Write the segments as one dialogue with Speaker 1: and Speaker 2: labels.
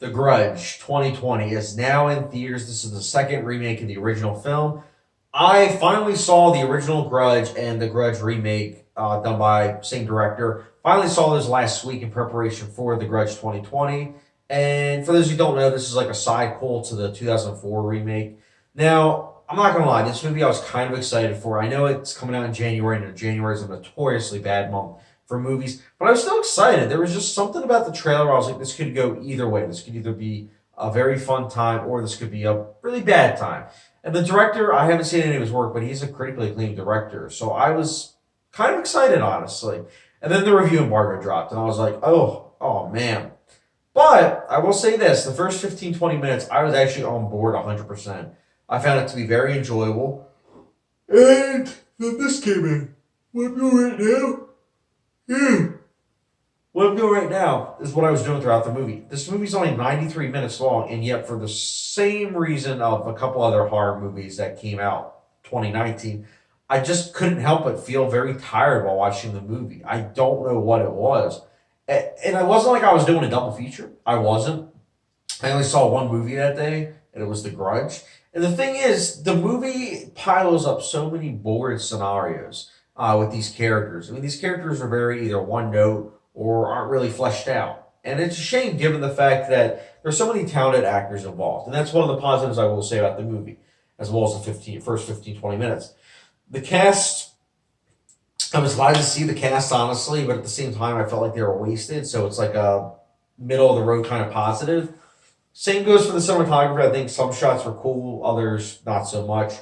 Speaker 1: The Grudge 2020 is now in theaters. This is the second remake of the original film. I finally saw the original Grudge and the Grudge remake done by same director. Finally saw those last week in preparation for the Grudge 2020. And for those who don't know, this is like a sequel to the 2004 remake. Now, I'm not gonna lie, this movie I was kind of excited for. I know it's coming out in January, and January is a notoriously bad month for movies, but I was still excited. There was just something about the trailer where I was like, this could go either way. This could either be a very fun time or this could be a really bad time. And the director, I haven't seen any of his work, but he's a critically acclaimed director. So I was kind of excited, honestly. And then the review embargo dropped, and I was like, oh man. But I will say this, the first 15, 20 minutes, I was actually on board 100%. I found it to be very enjoyable. And then this came in. What I'm doing right now? What I'm doing right now is what I was doing throughout the movie. This movie's only 93 minutes long, and yet for the same reason of a couple other horror movies that came out 2019, I just couldn't help but feel very tired while watching the movie. I don't know what it was. And it wasn't like I was doing a double feature. I wasn't. I only saw one movie that day, and it was The Grudge. And the thing is, the movie piles up so many bored scenarios with these characters. I mean, these characters are very either one note or aren't really fleshed out. And it's a shame given the fact that there's so many talented actors involved. And that's one of the positives I will say about the movie, as well as the first 15, 20 minutes. The cast, I was glad to see the cast, honestly, but at the same time, I felt like they were wasted. So it's like a middle of the road kind of positive. Same goes for the cinematography. I think some shots were cool, others not so much.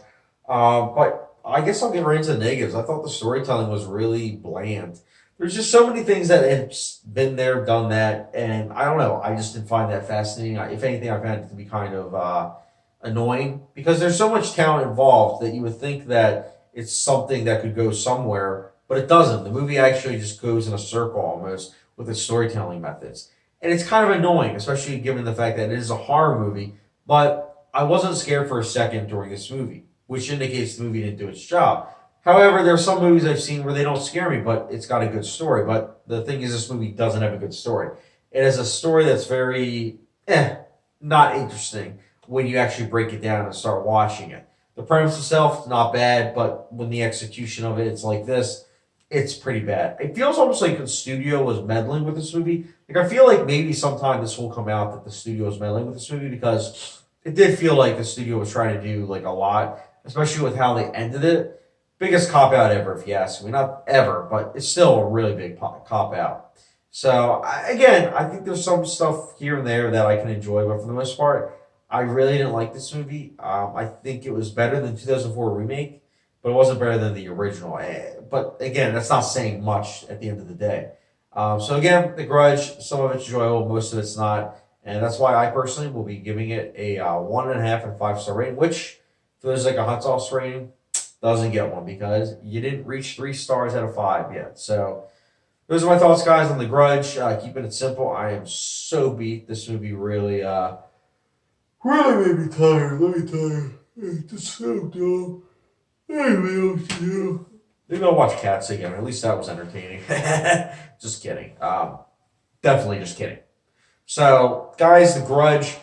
Speaker 1: But I guess I'll get right into the negatives. I thought the storytelling was really bland. There's just so many things that have been there, done that, and I don't know. I just didn't find that fascinating. If anything, I found it to be kind of annoying because there's so much talent involved that you would think that it's something that could go somewhere, but it doesn't. The movie actually just goes in a circle almost with its storytelling methods. And it's kind of annoying, especially given the fact that it is a horror movie, but I wasn't scared for a second during this movie, which indicates the movie didn't do its job. However, there are some movies I've seen where they don't scare me, but it's got a good story. But the thing is, this movie doesn't have a good story. It has a story that's very, not interesting when you actually break it down and start watching it. The premise itself, not bad, but when the execution of it's like this, it's pretty bad. It feels almost like the studio was meddling with this movie. Like, I feel like maybe sometime this will come out that the studio was meddling with this movie because it did feel like the studio was trying to do like a lot, especially with how they ended it. Biggest cop out ever, if you ask me. Not ever, but it's still a really big cop out. So, again, I think there's some stuff here and there that I can enjoy, but for the most part, I really didn't like this movie. I think it was better than 2004 remake, but it wasn't better than the original. But again, that's not saying much at the end of the day. So again, The Grudge, some of it's enjoyable, most of it's not. And that's why I personally will be giving it a 1.5 and 5 star rating, which, if there's like a hot sauce rating, doesn't get one because you didn't reach 3 stars out of 5 yet. So those are my thoughts, guys, on The Grudge. Keeping it simple, I am so beat. This movie really made me tired. Let me tell you, it's just so dumb. Anyway, what to do? Maybe I'll watch Cats again. At least that was entertaining. Just kidding. Definitely just kidding. So, guys, The Grudge.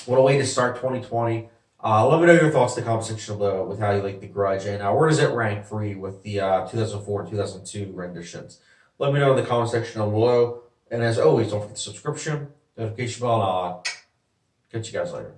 Speaker 1: What a way to start 2020. Let me know your thoughts in the comment section below with how you like The Grudge. And where does it rank for you with the 2004 and 2002 renditions? Let me know in the comment section down below. And as always, don't forget the subscription, notification bell, and I'll catch you guys later.